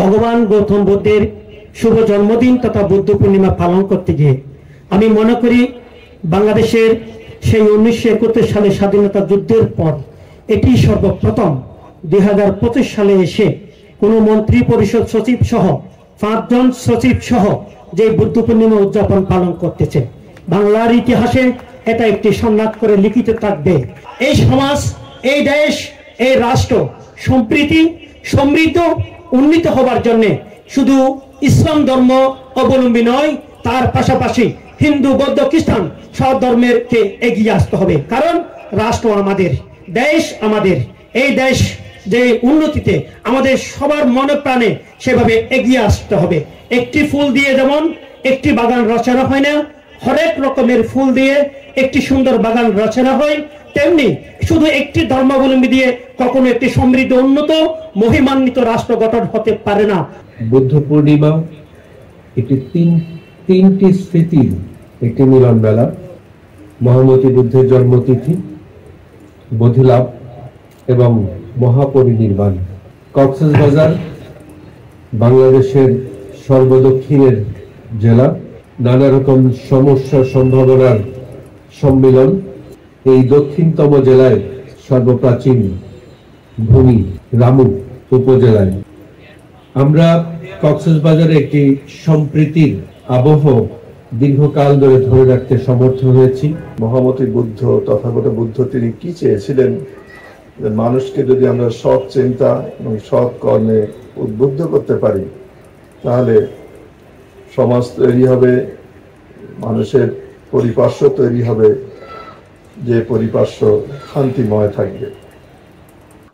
ভগবান গৌতম বুদ্ধের শুভ জন্মদিন তথা বুদ্ধ পূর্ণিমা পালন করতে গিয়ে আমি মনে করি বাংলাদেশের সেই 1971 সালে স্বাধীনতা যুদ্ধের পর এটি সর্বপ্রথম 2025 সালে এসে কোনো মন্ত্রী পরিষদ সচিব সহ 5 জন সচিব সহ যে বুদ্ধ পূর্ণিমা উদযাপন পালন করতেছে। বাংলার ইতিহাসে এটা একটি সম্রাট করে লিখিত থাকবে। এই সমাজ, এই দেশ, এই রাষ্ট্র সম্প্রীতি সমৃদ্ধ উন্নীত হবার জন্য শুধু ইসলাম ধর্ম অবলম্বী নয়, তার পাশাপাশি হিন্দু, বৌদ্ধ, খ্রিস্টান সব ধর্মেরকে এগিয়ে আসতে হবে। কারণ রাষ্ট্র আমাদের, দেশ আমাদের। এই দেশ যে উন্নতিতে আমাদের সবার মনে প্রাণে সেভাবে এগিয়ে আসতে হবে। একটি ফুল দিয়ে যেমন একটি বাগান রচনা হয় না, হরেক রকমের ফুল দিয়ে একটি সুন্দর বাগান রচনা হয়, তেমনি শুধু একটি ধর্মাবলম্বী দিয়ে কখনো একটি সমৃদ্ধ, উন্নত, মহিমান্বিত রাষ্ট্র গঠন হতে পারে না। বুদ্ধ পূর্ণিমা একটি তিনটি স্মৃতির একটি মিলন মেলা। মহামতি বুদ্ধের জন্মতিথি, বোধিলাভ এবং মহাপরিনির্বাণ। কক্সবাজার বাংলাদেশের সর্বদক্ষিণের জেলা, নানা রকম সমস্যা সম্ভাবনার সম্মিলন। এই দক্ষিণতম জেলায় সর্বপ্রাচীন ভূমি রামু উপজেলায় আমরা কক্সবাজারে একটি সম্প্রীতির আবহ দীর্ঘকাল ধরে রাখতে সমর্থ হয়েছি। মহামতি বুদ্ধ, তথাগত বুদ্ধ, তিনি কি চেয়েছিলেন? মানুষকে যদি আমরা সৎ চিন্তা এবং সৎ কর্মে উদ্বুদ্ধ করতে পারি, তাহলে সমাজ তৈরি হবে, মানুষের পরিপার্শ্ব তৈরি হবে, যে পরিপার্শ্ব শান্তিময় থাকবে।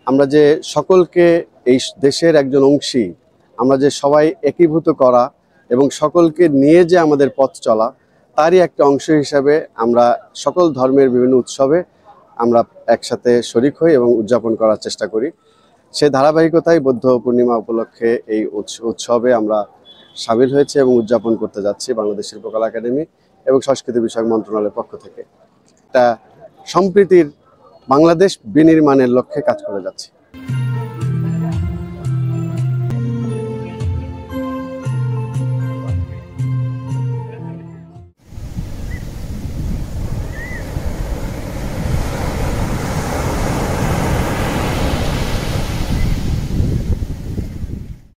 আমরা যে সকলকে এই দেশের একজন অংশী, আমরা যে সবাই একীভূত করা এবং সকলকে নিয়ে যে আমাদের পথ চলা, তারই একটা অংশ হিসাবে আমরা সকল ধর্মের বিভিন্ন উৎসবে আমরা একসাথে শরিক হই এবং উদযাপন করার চেষ্টা করি। সে ধারাবাহিকতায় বুদ্ধ পূর্ণিমা উপলক্ষে এই উৎসবে আমরা সামিল হয়েছে এবং উদযাপন করতে যাচ্ছি বাংলাদেশ শিল্পকলা একাডেমি এবং সংস্কৃতি বিষয়ক মন্ত্রণালয়ের পক্ষ থেকে। এটা সম্প্রীতির বাংলাদেশ বিনির্মাণের লক্ষ্যে কাজ করে যাচ্ছে।